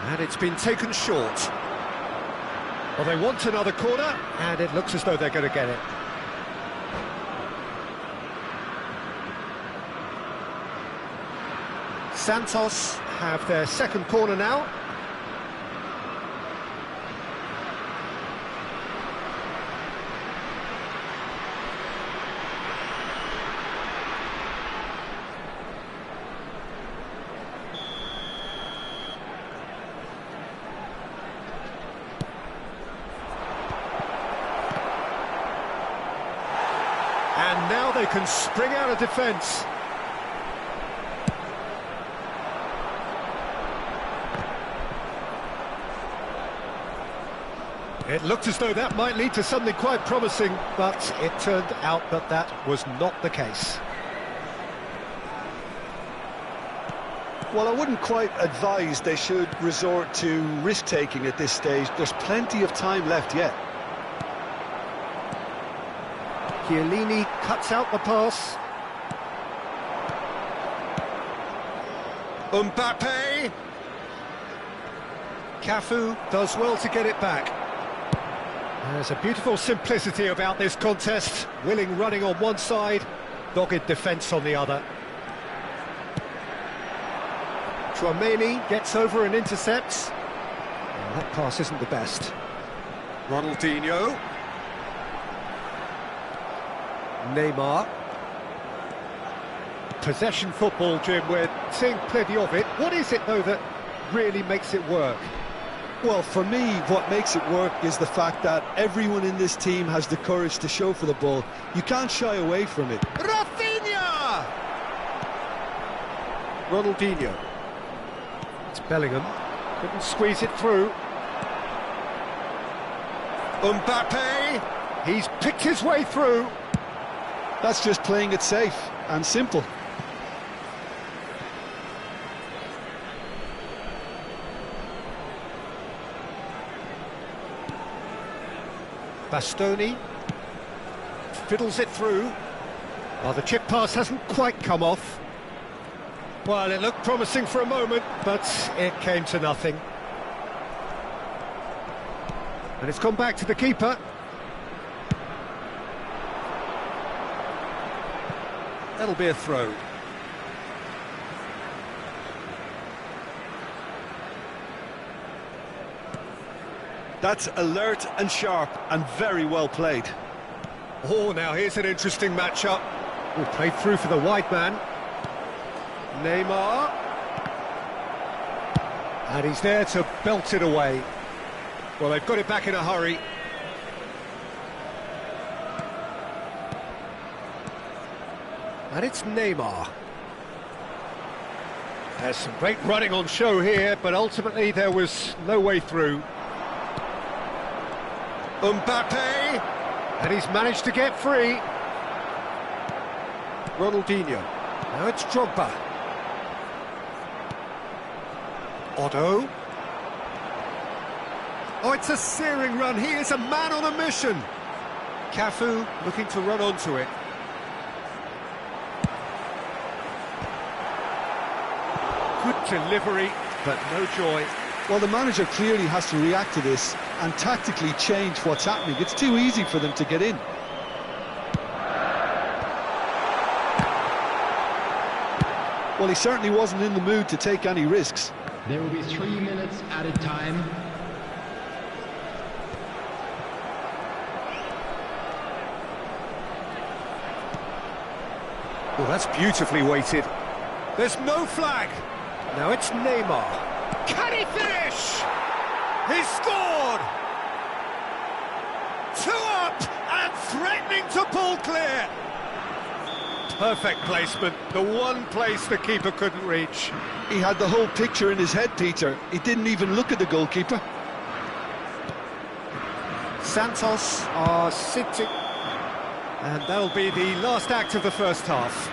And it's been taken short. Well, they want another corner, and it looks as though they're going to get it. Santos have their second corner now. And now they can spring out of defence. It looked as though that might lead to something quite promising, but it turned out that that was not the case. Well, I wouldn't quite advise they should resort to risk-taking at this stage. There's plenty of time left yet. Chiellini cuts out the pass. Mbappe. Cafu does well to get it back. There's a beautiful simplicity about this contest. Willing running on one side, dogged defence on the other. Chouameni gets over and intercepts. Oh, that pass isn't the best. Ronaldinho. Neymar. Possession football, Jim, we're seeing plenty of it. What is it, though, that really makes it work? Well, for me, what makes it work is the fact that everyone in this team has the courage to show for the ball. You can't shy away from it. Rafinha! Ronaldinho. It's Bellingham. Couldn't squeeze it through. Mbappe! He's picked his way through. That's just playing it safe and simple. Bastoni fiddles it through. Well, the chip pass hasn't quite come off. Well, it looked promising for a moment, but it came to nothing. And it's gone back to the keeper. That'll be a throw. That's alert and sharp and very well played. Oh, now here's an interesting matchup. We played through for the wide man. Neymar. And he's there to belt it away. Well, they've got it back in a hurry. And it's Neymar. There's some great running on show here, but ultimately there was no way through. Mbappe! And he's managed to get free. Ronaldinho. Now it's Drogba. Otto. Oh, it's a searing run. He is a man on a mission. Cafu looking to run onto it. Good delivery, but no joy. Well, the manager clearly has to react to this and tactically change what's happening. It's too easy for them to get in. Well, he certainly wasn't in the mood to take any risks. There will be 3 minutes added time. Well, that's beautifully weighted. There's no flag. Now it's Neymar. Can he finish? He's scored! 2 up and threatening to pull clear. Perfect placement, the one place the keeper couldn't reach. He had the whole picture in his head, Peter. He didn't even look at the goalkeeper. Santos are sitting. And that'll be the last act of the first half.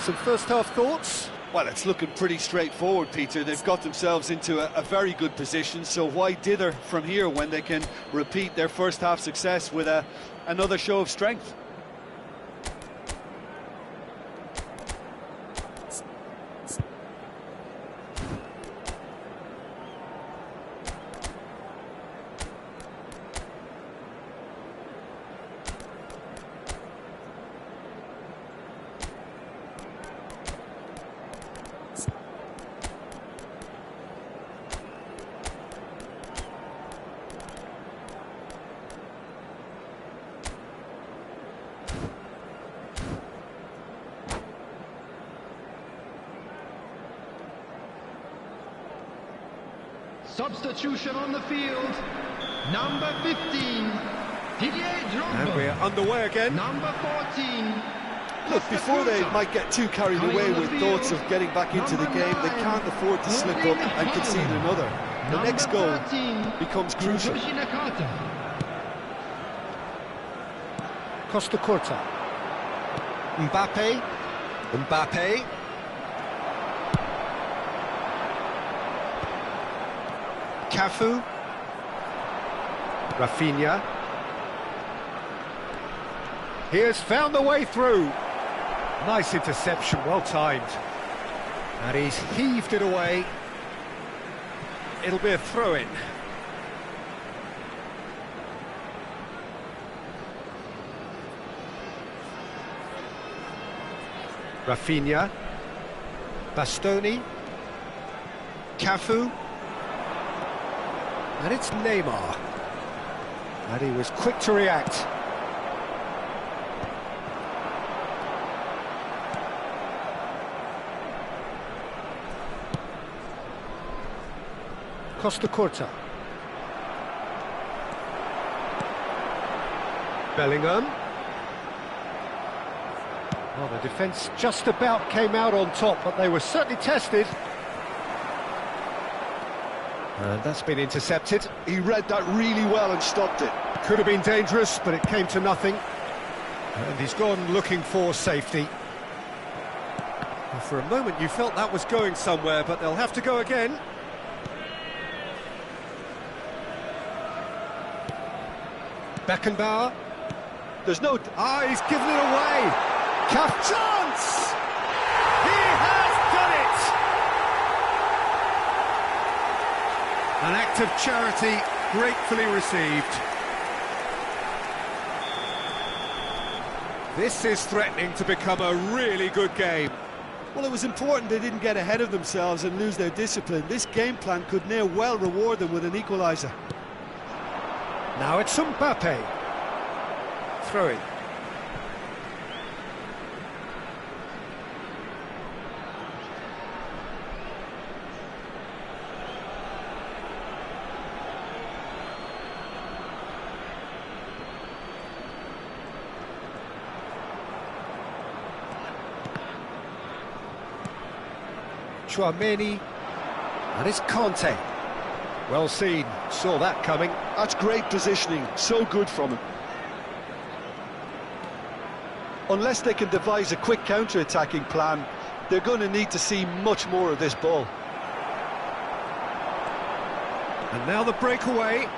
Some first half thoughts? Well, it's looking pretty straightforward, Peter. They've got themselves into a very good position, so why dither from here when they can repeat their first half success with another show of strength? Substitution on the field. Number 15, Didier And Drogba. we're underway again. Number 14. Look, before they might get too carried away with thoughts of getting back into the game, they can't afford to slip up and concede another. The next goal becomes crucial. Costa Curta. Mbappe. Mbappe. Cafu. Rafinha. He has found the way through. Nice interception, well timed. And he's heaved it away. It'll be a throw-in. Rafinha. Bastoni. Cafu. And it's Neymar. And he was quick to react. Costa Curta. Bellingham. Well, the defence just about came out on top, but they were certainly tested. And that's been intercepted. He read that really well and stopped it. Could have been dangerous, but it came to nothing. And he's gone looking for safety. Well, for a moment you felt that was going somewhere, but they'll have to go again. Beckenbauer. There's no... He's given it away. Chance! He has done it! An act of charity gratefully received. This is threatening to become a really good game. Well, it was important they didn't get ahead of themselves and lose their discipline. This game plan could near well reward them with an equaliser. Now it's Mbappe. Throw in. Chouameni. And it's Conte. Well seen, saw that coming. That's great positioning, so good from him. Unless they can devise a quick counter-attacking plan, they're going to need to see much more of this ball. And now the breakaway.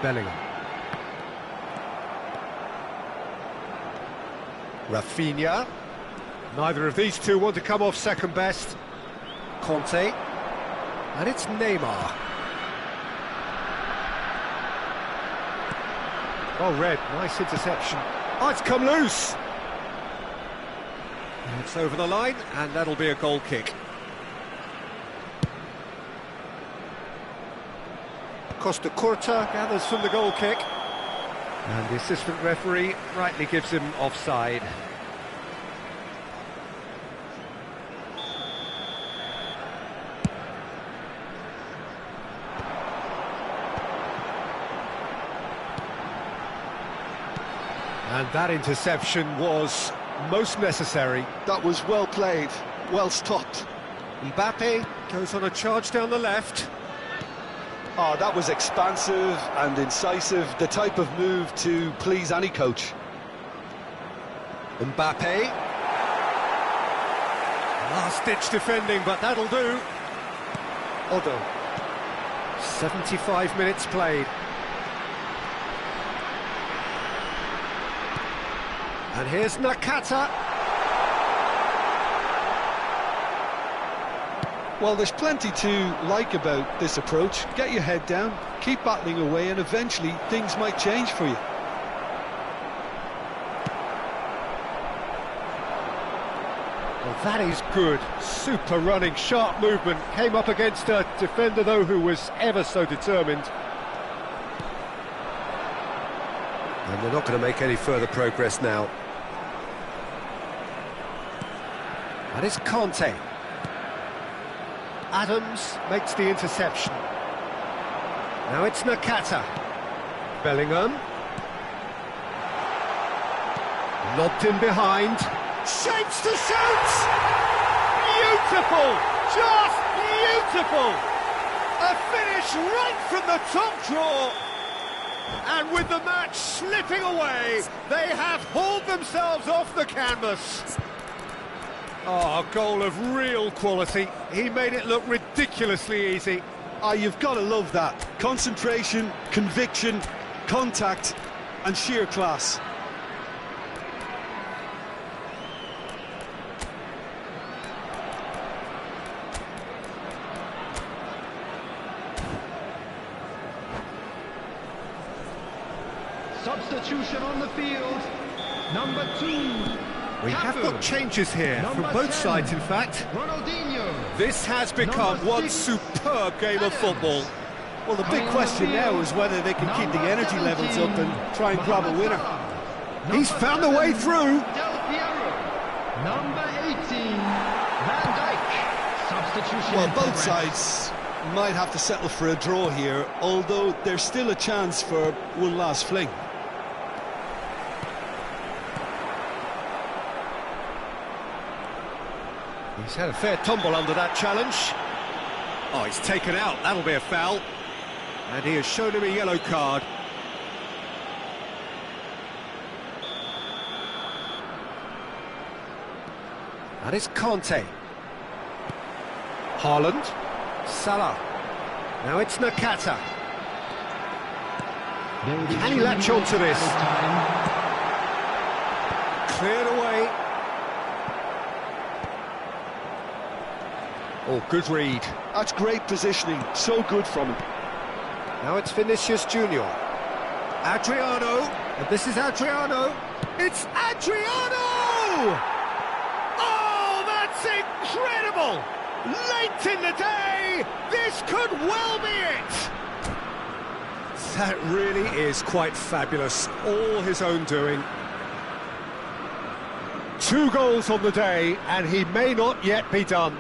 Bellingham. Rafinha. Neither of these two want to come off second best. Conte. And it's Neymar. Oh, Red, nice interception. Oh, it's come loose. It's over the line, and that'll be a goal kick. Costa Curta gathers from the goal kick. And the assistant referee rightly gives him offside. And that interception was most necessary. That was well played, well stopped. Mbappe goes on a charge down the left. Oh, that was expansive and incisive, the type of move to please any coach. Mbappe. Last-ditch defending, but that'll do. Odo. 75 minutes played. And here's Nakata. Well, there's plenty to like about this approach. Get your head down, keep battling away, and eventually things might change for you. Well, that is good. Super running, sharp movement. Came up against a defender, though, who was ever so determined. And they're not going to make any further progress now. And it's Conte. Adams makes the interception. Now it's Nakata. Bellingham. Lobbed in behind. Shapes to shoot! Beautiful! Just beautiful! A finish right from the top draw. And with the match slipping away, they have hauled themselves off the canvas. Oh, a goal of real quality. He made it look ridiculously easy. You've got to love that. Concentration, conviction, contact, and sheer class. Substitution on the field. Number 2. We have got changes here from both sides, in fact. Ronaldinho. This has become Number one 6, superb game of football. Well, the big question now is whether they can keep the energy levels up and try and grab a winner. He's found a way through. Del Piero. Number 18, Van Dijk. Substitution. Well, in both progress. sides might have to settle for a draw here, although there's still a chance for one last fling. He's had a fair tumble under that challenge. Oh, he's taken out. That'll be a foul. And he has shown him a yellow card. And it's Conte. Haaland. Salah. Now it's Nakata. Can he latch on to this? Cleared away. Oh, good read. That's great positioning, so good from him. Now it's Vinicius Junior. Adriano. And this is Adriano. It's Adriano! Oh, that's incredible! Late in the day, this could well be it! That really is quite fabulous. All his own doing. 2 goals on the day, and he may not yet be done.